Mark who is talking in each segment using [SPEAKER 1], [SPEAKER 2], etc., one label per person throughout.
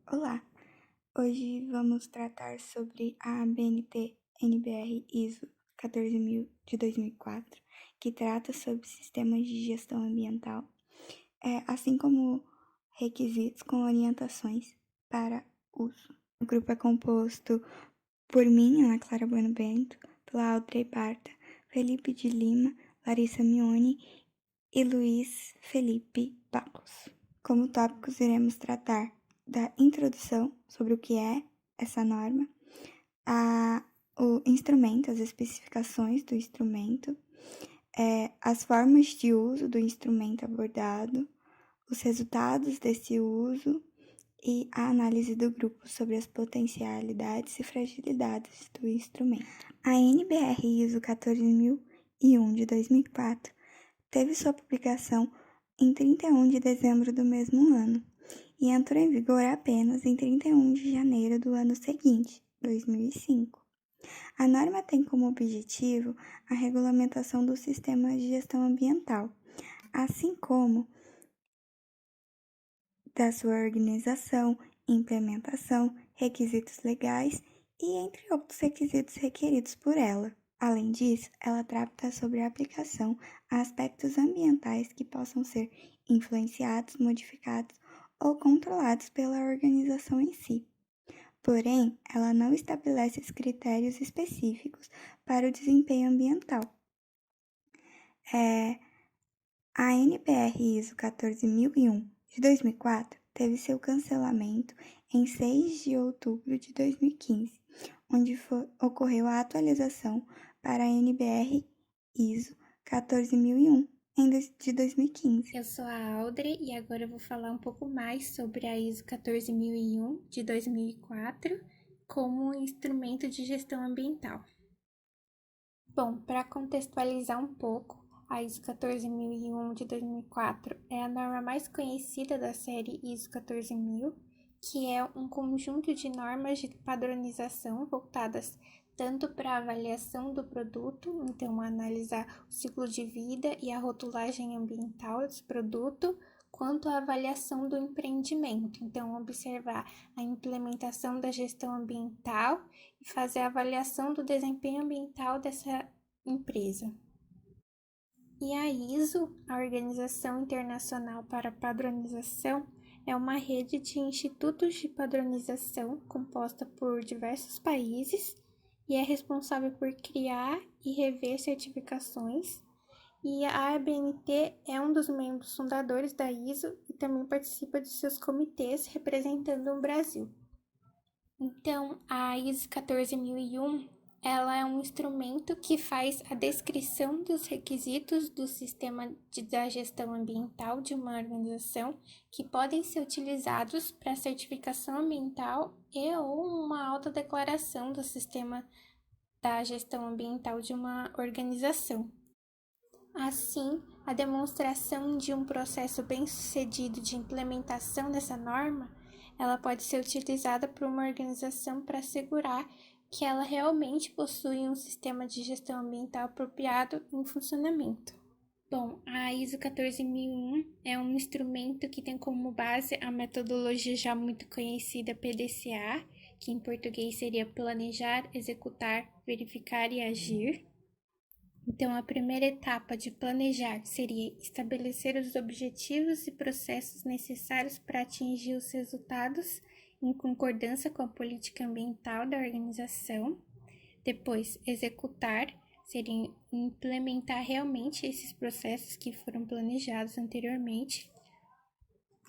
[SPEAKER 1] Olá, hoje vamos tratar sobre a ABNT NBR ISO 14000 de 2004, que trata sobre sistemas de gestão ambiental, assim como requisitos com orientações para uso. O grupo é composto por mim, Ana Clara Bueno Bento, pela Audrey Barta, Felipe de Lima, Larissa Mione e Luiz Felipe Bacos. Como tópicos, iremos tratar da introdução sobre o que é essa norma, o instrumento, as especificações do instrumento, as formas de uso do instrumento abordado, os resultados desse uso e a análise do grupo sobre as potencialidades e fragilidades do instrumento. A NBR ISO 14001 de 2004 teve sua publicação em 31 de dezembro do mesmo ano e entrou em vigor apenas em 31 de janeiro do ano seguinte, 2005. A norma tem como objetivo a regulamentação do sistema de gestão ambiental, assim como da sua organização, implementação, requisitos legais e entre outros requisitos requeridos por ela. Além disso, ela trata sobre a aplicação a aspectos ambientais que possam ser influenciados, modificados ou controlados pela organização em si. Porém, ela não estabelece critérios específicos para o desempenho ambiental. A NBR ISO 14001 de 2004 teve seu cancelamento em 6 de outubro de 2015, onde ocorreu a atualização para a NBR ISO 14001 de 2015.
[SPEAKER 2] Eu sou a Audrey e agora eu vou falar um pouco mais sobre a ISO 14001 de 2004 como instrumento de gestão ambiental. Bom, para contextualizar um pouco, a ISO 14001 de 2004 é a norma mais conhecida da série ISO 14000, que é um conjunto de normas de padronização voltadas tanto para a avaliação do produto, então analisar o ciclo de vida e a rotulagem ambiental desse produto, quanto à avaliação do empreendimento, então observar a implementação da gestão ambiental e fazer a avaliação do desempenho ambiental dessa empresa. E a ISO, a Organização Internacional para a Padronização, é uma rede de institutos de padronização composta por diversos países e é responsável por criar e rever certificações. E a ABNT é um dos membros fundadores da ISO e também participa de seus comitês representando o Brasil. Então, a ISO 14001 ela é um instrumento que faz a descrição dos requisitos do sistema da gestão ambiental de uma organização que podem ser utilizados para certificação ambiental e ou uma autodeclaração do sistema da gestão ambiental de uma organização. Assim, a demonstração de um processo bem-sucedido de implementação dessa norma, ela pode ser utilizada por uma organização para assegurar que ela realmente possui um sistema de gestão ambiental apropriado em funcionamento. Bom, a ISO 14001 é um instrumento que tem como base a metodologia já muito conhecida PDCA, que em português seria planejar, executar, verificar e agir. Então, a primeira etapa de planejar seria estabelecer os objetivos e processos necessários para atingir os resultados em concordância com a política ambiental da organização. Depois, executar seria implementar realmente esses processos que foram planejados anteriormente.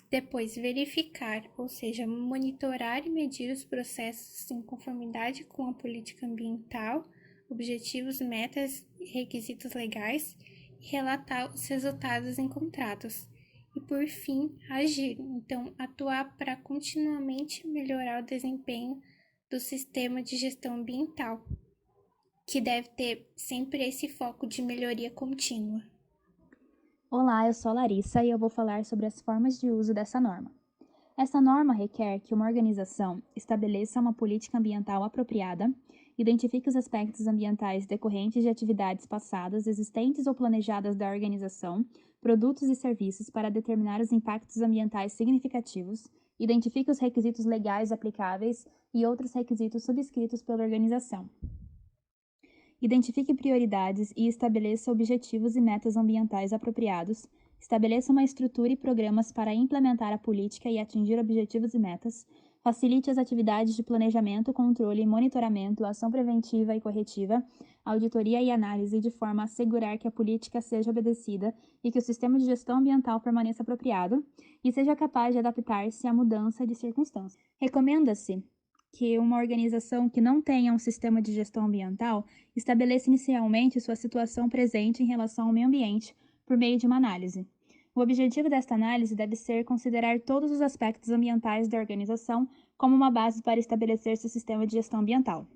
[SPEAKER 2] Depois, verificar, ou seja, monitorar e medir os processos em conformidade com a política ambiental, objetivos, metas e requisitos legais e relatar os resultados encontrados. E por fim, agir, então atuar para continuamente melhorar o desempenho do sistema de gestão ambiental, que deve ter sempre esse foco de melhoria contínua.
[SPEAKER 3] Olá, eu sou a Larissa e eu vou falar sobre as formas de uso dessa norma. Essa norma requer que uma organização estabeleça uma política ambiental apropriada, identifique os aspectos ambientais decorrentes de atividades passadas, existentes ou planejadas da organização, produtos e serviços para determinar os impactos ambientais significativos, Identifique os requisitos legais aplicáveis e outros requisitos subscritos pela organização. Identifique prioridades e estabeleça objetivos e metas ambientais apropriados. Estabeleça uma estrutura e programas para implementar a política e atingir objetivos e metas. Facilite as atividades de planejamento, controle, monitoramento, ação preventiva e corretiva, auditoria e análise de forma a assegurar que a política seja obedecida e que o sistema de gestão ambiental permaneça apropriado e seja capaz de adaptar-se à mudança de circunstâncias. Recomenda-se que uma organização que não tenha um sistema de gestão ambiental estabeleça inicialmente sua situação presente em relação ao meio ambiente por meio de uma análise. O objetivo desta análise deve ser considerar todos os aspectos ambientais da organização como uma base para estabelecer seu sistema de gestão ambiental.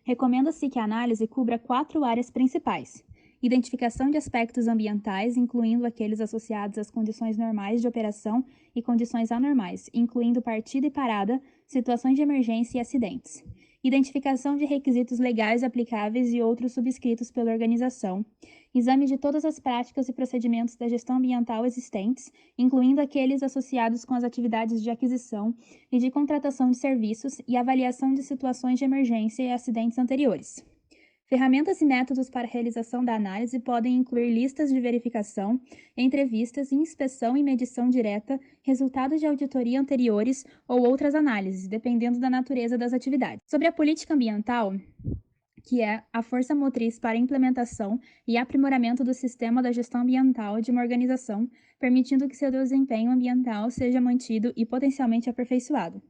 [SPEAKER 3] Recomenda-se que a análise cubra 4 áreas principais: identificação de aspectos ambientais, incluindo aqueles associados às condições normais de operação e condições anormais, incluindo partida e parada, situações de emergência e acidentes. Identificação de requisitos legais aplicáveis e outros subscritos pela organização. Exame de todas as práticas e procedimentos da gestão ambiental existentes, incluindo aqueles associados com as atividades de aquisição e de contratação de serviços e avaliação de situações de emergência e acidentes anteriores. Ferramentas e métodos para a realização da análise podem incluir listas de verificação, entrevistas, inspeção e medição direta, resultados de auditoria anteriores ou outras análises, dependendo da natureza das atividades. Sobre a política ambiental, que é a força motriz para a implementação e aprimoramento do sistema da gestão ambiental de uma organização, permitindo que seu desempenho ambiental seja mantido e potencialmente aperfeiçoado.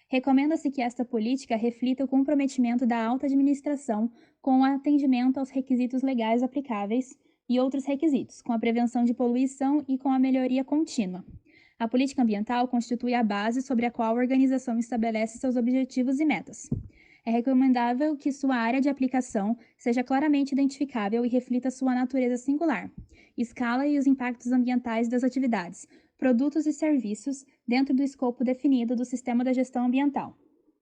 [SPEAKER 3] Recomenda-se que esta política reflita o comprometimento da alta administração com o atendimento aos requisitos legais aplicáveis e outros requisitos, com a prevenção de poluição e com a melhoria contínua. A política ambiental constitui a base sobre a qual a organização estabelece seus objetivos e metas. É recomendável que sua área de aplicação seja claramente identificável e reflita sua natureza singular, escala e os impactos ambientais das atividades, produtos e serviços dentro do escopo definido do sistema da gestão ambiental.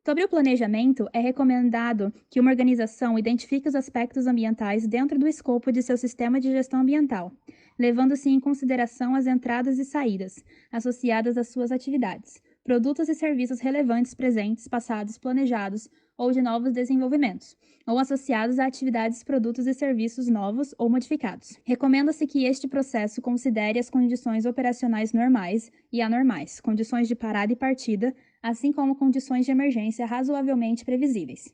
[SPEAKER 3] Sobre o planejamento, é recomendado que uma organização identifique os aspectos ambientais dentro do escopo de seu sistema de gestão ambiental, levando-se em consideração as entradas e saídas associadas às suas atividades, produtos e serviços relevantes presentes, passados, planejados ou de novos desenvolvimentos, ou associados a atividades, produtos e serviços novos ou modificados. Recomenda-se que este processo considere as condições operacionais normais e anormais, condições de parada e partida, assim como condições de emergência razoavelmente previsíveis.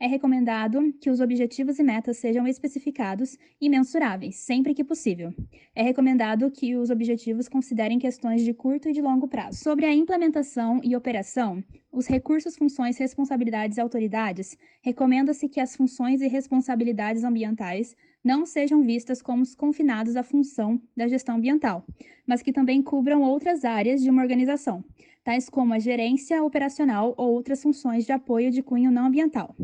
[SPEAKER 3] É recomendado que os objetivos e metas sejam especificados e mensuráveis, sempre que possível. É recomendado que os objetivos considerem questões de curto e de longo prazo. Sobre a implementação e operação, os recursos, funções, responsabilidades e autoridades, recomenda-se que as funções e responsabilidades ambientais não sejam vistas como confinados à função da gestão ambiental, mas que também cubram outras áreas de uma organização, tais como a gerência operacional ou outras funções de apoio de cunho não ambiental.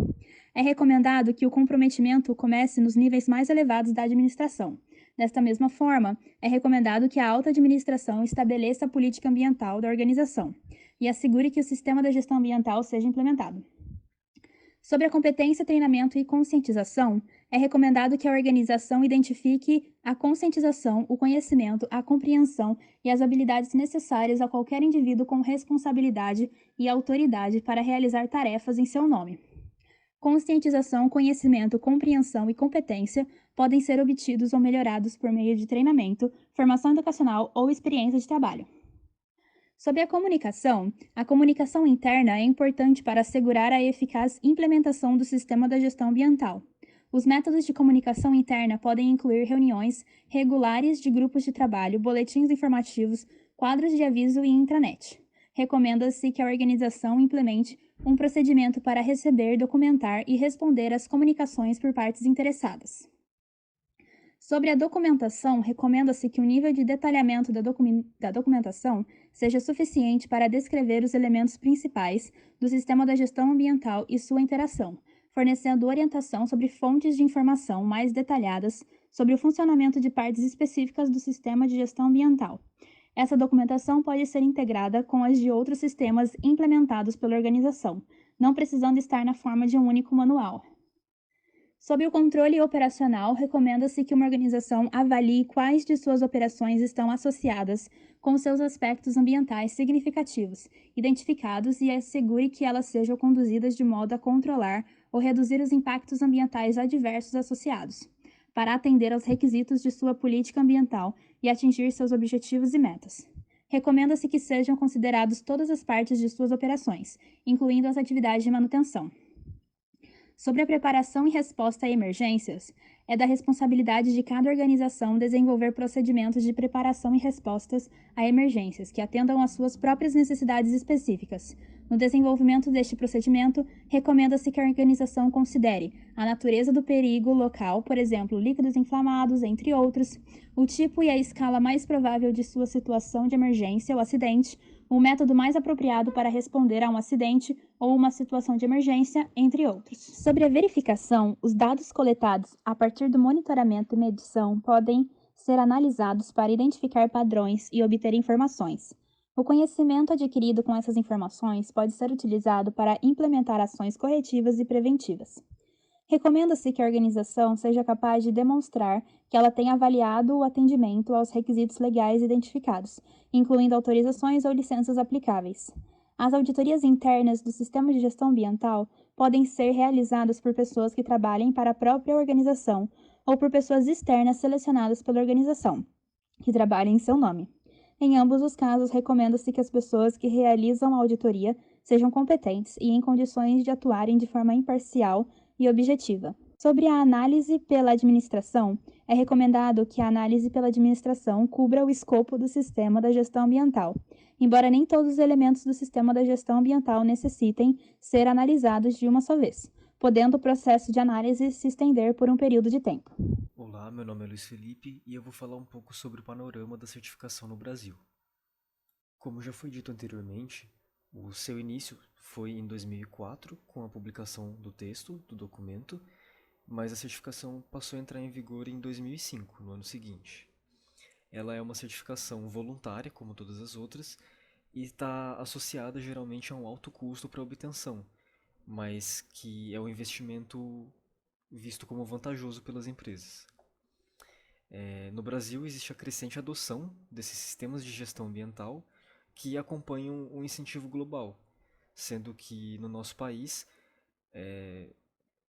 [SPEAKER 3] É recomendado que o comprometimento comece nos níveis mais elevados da administração. Desta mesma forma, é recomendado que a alta administração estabeleça a política ambiental da organização e assegure que o sistema da gestão ambiental seja implementado. Sobre a competência, treinamento e conscientização, é recomendado que a organização identifique a conscientização, o conhecimento, a compreensão e as habilidades necessárias a qualquer indivíduo com responsabilidade e autoridade para realizar tarefas em seu nome. Conscientização, conhecimento, compreensão e competência podem ser obtidos ou melhorados por meio de treinamento, formação educacional ou experiência de trabalho. Sobre a comunicação interna é importante para assegurar a eficaz implementação do sistema da gestão ambiental. Os métodos de comunicação interna podem incluir reuniões regulares de grupos de trabalho, boletins informativos, quadros de aviso e intranet. Recomenda-se que a organização implemente um procedimento para receber, documentar e responder às comunicações por partes interessadas. Sobre a documentação, recomenda-se que o nível de detalhamento da documentação seja suficiente para descrever os elementos principais do sistema da gestão ambiental e sua interação, fornecendo orientação sobre fontes de informação mais detalhadas sobre o funcionamento de partes específicas do sistema de gestão ambiental. Essa documentação pode ser integrada com as de outros sistemas implementados pela organização, não precisando estar na forma de um único manual. Sob o controle operacional, recomenda-se que uma organização avalie quais de suas operações estão associadas com seus aspectos ambientais significativos, identificados e assegure que elas sejam conduzidas de modo a controlar ou reduzir os impactos ambientais adversos associados, para atender aos requisitos de sua política ambiental e atingir seus objetivos e metas. Recomenda-se que sejam consideradas todas as partes de suas operações, incluindo as atividades de manutenção. Sobre a preparação e resposta a emergências, é da responsabilidade de cada organização desenvolver procedimentos de preparação e respostas a emergências que atendam às suas próprias necessidades específicas. No desenvolvimento deste procedimento, recomenda-se que a organização considere a natureza do perigo local, por exemplo, líquidos inflamados, entre outros, o tipo e a escala mais provável de sua situação de emergência ou acidente, o método mais apropriado para responder a um acidente ou uma situação de emergência, entre outros. Sobre a verificação, os dados coletados a partir do monitoramento e medição podem ser analisados para identificar padrões e obter informações. O conhecimento adquirido com essas informações pode ser utilizado para implementar ações corretivas e preventivas. Recomenda-se que a organização seja capaz de demonstrar que ela tem avaliado o atendimento aos requisitos legais identificados, incluindo autorizações ou licenças aplicáveis. As auditorias internas do sistema de gestão ambiental podem ser realizadas por pessoas que trabalhem para a própria organização ou por pessoas externas selecionadas pela organização, que trabalhem em seu nome. Em ambos os casos, recomenda-se que as pessoas que realizam a auditoria sejam competentes e em condições de atuarem de forma imparcial e objetiva. Sobre a análise pela administração, é recomendado que a análise pela administração cubra o escopo do sistema da gestão ambiental, embora nem todos os elementos do sistema da gestão ambiental necessitem ser analisados de uma só vez, podendo o processo de análise se estender por um período de tempo.
[SPEAKER 4] Olá, meu nome é Luiz Felipe e eu vou falar um pouco sobre o panorama da certificação no Brasil. Como já foi dito anteriormente, o seu início foi em 2004, com a publicação do texto do documento, mas a certificação passou a entrar em vigor em 2005, no ano seguinte. Ela é uma certificação voluntária, como todas as outras, e está associada geralmente a um alto custo para obtenção, mas que é um investimento visto como vantajoso pelas empresas. No Brasil existe a crescente adoção desses sistemas de gestão ambiental que acompanham o incentivo global, sendo que no nosso país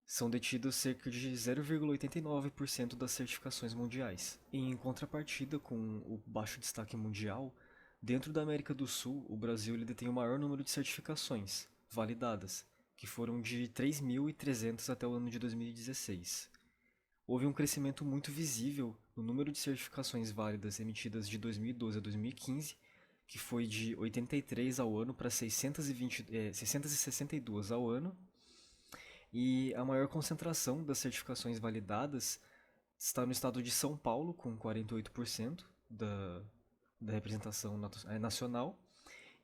[SPEAKER 4] são detidos cerca de 0,89% das certificações mundiais. Em contrapartida com o baixo destaque mundial, dentro da América do Sul, o Brasil ele detém o maior número de certificações validadas, que foram de 3.300 até o ano de 2016. Houve um crescimento muito visível no número de certificações válidas emitidas de 2012 a 2015, que foi de 83 ao ano para 662 ao ano, e a maior concentração das certificações validadas está no estado de São Paulo, com 48% da representação nacional,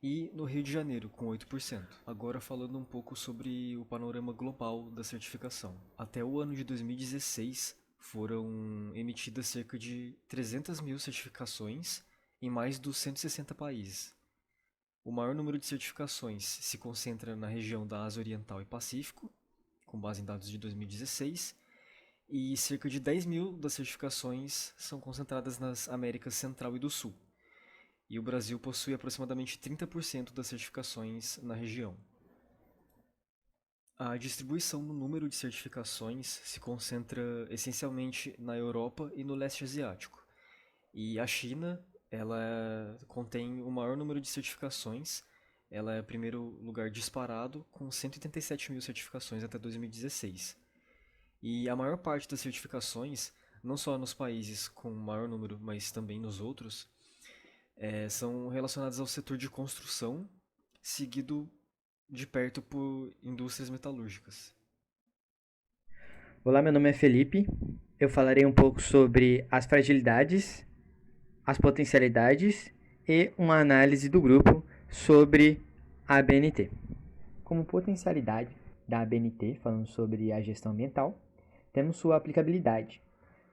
[SPEAKER 4] e no Rio de Janeiro, com 8%. Agora falando um pouco sobre o panorama global da certificação. Até o ano de 2016, foram emitidas cerca de 300 mil certificações em mais dos 160 países. O maior número de certificações se concentra na região da Ásia Oriental e Pacífico, com base em dados de 2016, e cerca de 10 mil das certificações são concentradas nas Américas Central e do Sul. E o Brasil possui aproximadamente 30% das certificações na região. A distribuição no número de certificações se concentra essencialmente na Europa e no leste asiático. E a China, ela contém o maior número de certificações. Ela é o primeiro lugar disparado, com 187 mil certificações até 2016. E a maior parte das certificações, não só nos países com maior número, mas também nos outros, são relacionadas ao setor de construção, seguido de perto por indústrias metalúrgicas.
[SPEAKER 5] Olá, meu nome é Felipe. Eu falarei um pouco sobre as fragilidades, as potencialidades e uma análise do grupo sobre a ABNT. Como potencialidade da ABNT, falando sobre a gestão ambiental, temos sua aplicabilidade,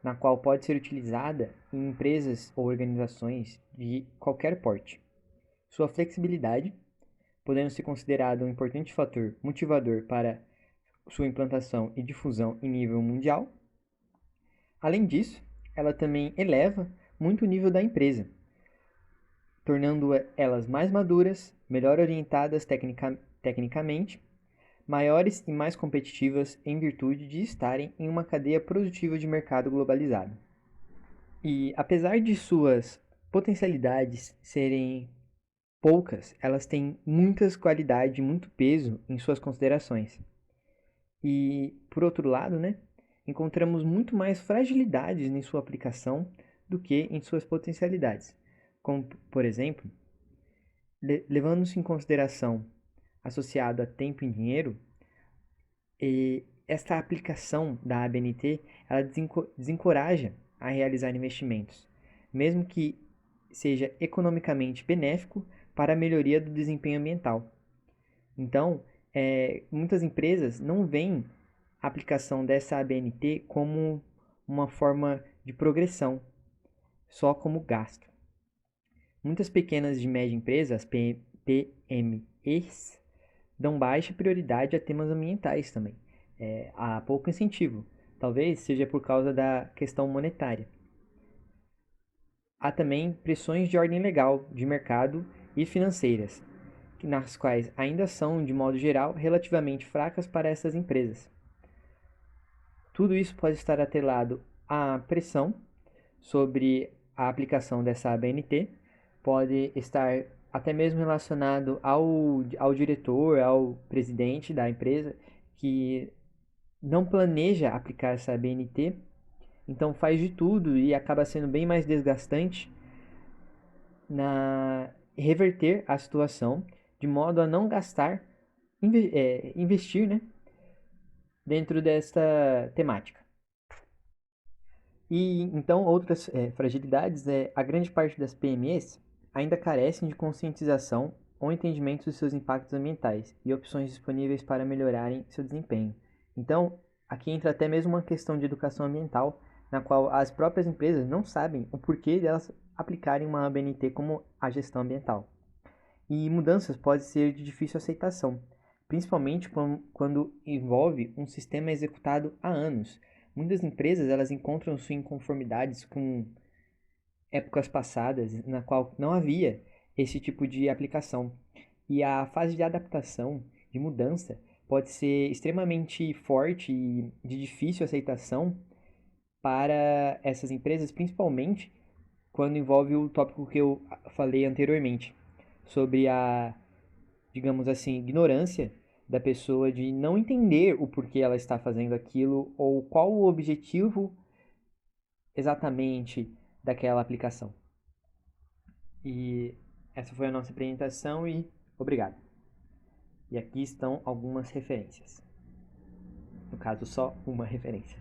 [SPEAKER 5] na qual pode ser utilizada em empresas ou organizações de qualquer porte. Sua flexibilidade, podendo ser considerado um importante fator motivador para sua implantação e difusão em nível mundial. Além disso, ela também eleva muito o nível da empresa, tornando elas mais maduras, melhor orientadas tecnicamente, maiores e mais competitivas em virtude de estarem em uma cadeia produtiva de mercado globalizado. E apesar de suas potencialidades serem poucas, elas têm muitas qualidades, muito peso em suas considerações. E, por outro lado, encontramos muito mais fragilidades em sua aplicação do que em suas potencialidades. Como, por exemplo, levando-se em consideração associado a tempo e dinheiro, esta aplicação da ABNT ela desencoraja a realizar investimentos, mesmo que seja economicamente benéfico para a melhoria do desempenho ambiental. Então, muitas empresas não veem a aplicação dessa ABNT como uma forma de progressão, só como gasto. Muitas pequenas e médias empresas, PMEs, dão baixa prioridade a temas ambientais também. Há pouco incentivo, talvez seja por causa da questão monetária. Há também pressões de ordem legal, de mercado e financeiras, nas quais ainda são, de modo geral, relativamente fracas para essas empresas. Tudo isso pode estar atrelado à pressão sobre a aplicação dessa ABNT, pode estar até mesmo relacionado ao diretor, ao presidente da empresa, que não planeja aplicar essa ABNT, então faz de tudo e acaba sendo bem mais desgastante na reverter a situação, de modo a não gastar, investir dentro desta temática. E então outras fragilidades a grande parte das PMEs ainda carecem de conscientização ou entendimento dos seus impactos ambientais e opções disponíveis para melhorarem seu desempenho. Então, aqui entra até mesmo uma questão de educação ambiental, na qual as próprias empresas não sabem o porquê delas aplicarem uma ABNT como a gestão ambiental. E mudanças podem ser de difícil aceitação, principalmente quando envolve um sistema executado há anos. Muitas empresas elas encontram suas inconformidades com épocas passadas na qual não havia esse tipo de aplicação. E a fase de adaptação, de mudança, pode ser extremamente forte e de difícil aceitação para essas empresas, principalmente quando envolve o tópico que eu falei anteriormente, sobre a, digamos assim, ignorância da pessoa de não entender o porquê ela está fazendo aquilo ou qual o objetivo exatamente daquela aplicação. E essa foi a nossa apresentação e obrigado. E aqui estão algumas referências. No caso, só uma referência.